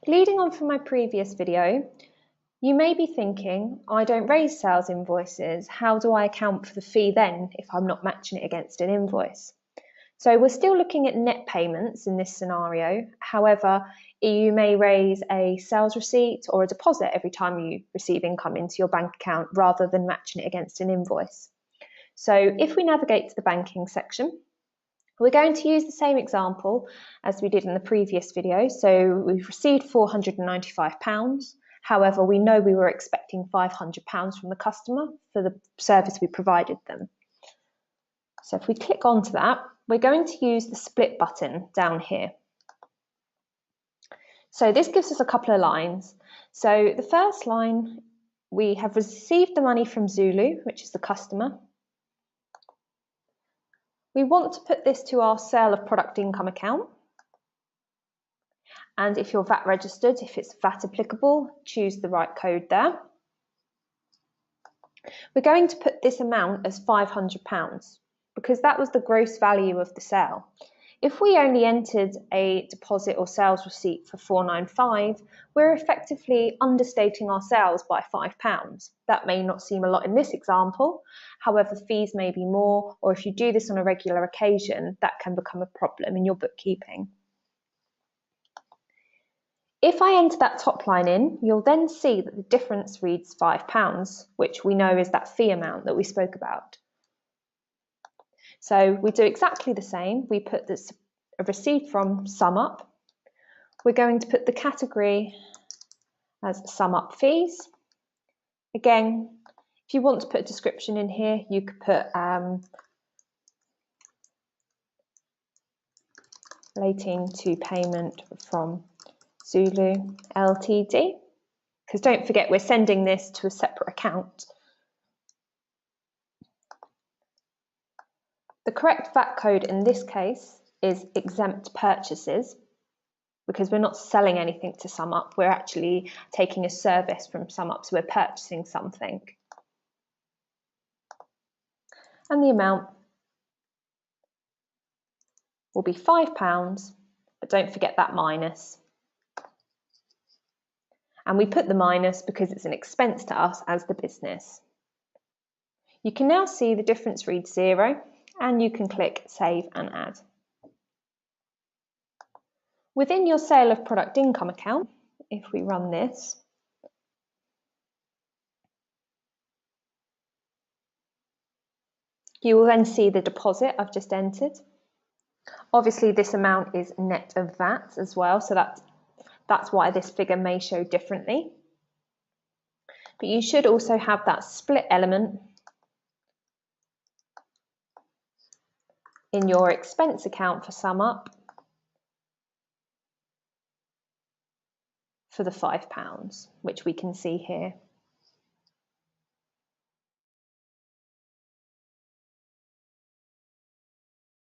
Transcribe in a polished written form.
Leading on from my previous video, you may be thinking, I don't raise sales invoices. How do I account for the fee then if I'm not matching it against an invoice? So we're still looking at net payments in this scenario. However, you may raise a sales receipt or a deposit every time you receive income into your bank account rather than matching it against an invoice. So if we navigate to the banking section, we're going to use the same example as we did in the previous video. So we've received £495. However, we know we were expecting £500 from the customer for the service we provided them. So if we click onto that, we're going to use the split button down here. So this gives us a couple of lines. So the first line, we have received the money from Zulu, which is the customer. We want to put this to our sale of product income account. And if you're VAT registered, if it's VAT applicable, choose the right code there. We're going to put this amount as £500 because that was the gross value of the sale. If we only entered a deposit or sales receipt for £495, we're effectively understating our sales by £5. That may not seem a lot in this example, however, fees may be more, or if you do this on a regular occasion, that can become a problem in your bookkeeping. If I enter that top line in, you'll then see that the difference reads £5, which we know is that fee amount that we spoke about. So we do exactly the same. We put this receipt from sum up. We're going to put the category as sum up fees. Again, if you want to put a description in here, you could put relating to payment from Zulu Ltd. Because don't forget, we're sending this to a separate account. The correct VAT code in this case is exempt purchases because we're not selling anything to SumUp, we're actually taking a service from SumUp, so we're purchasing something. And the amount will be £5, but don't forget that minus. And we put the minus because it's an expense to us as the business. You can now see the difference reads 0. And you can click Save and Add. Within your sale of product income account, if we run this, you will then see the deposit I've just entered. Obviously, this amount is net of VAT as well, so that's why this figure may show differently. But you should also have that split element in your expense account for SumUp for the £5, which we can see here.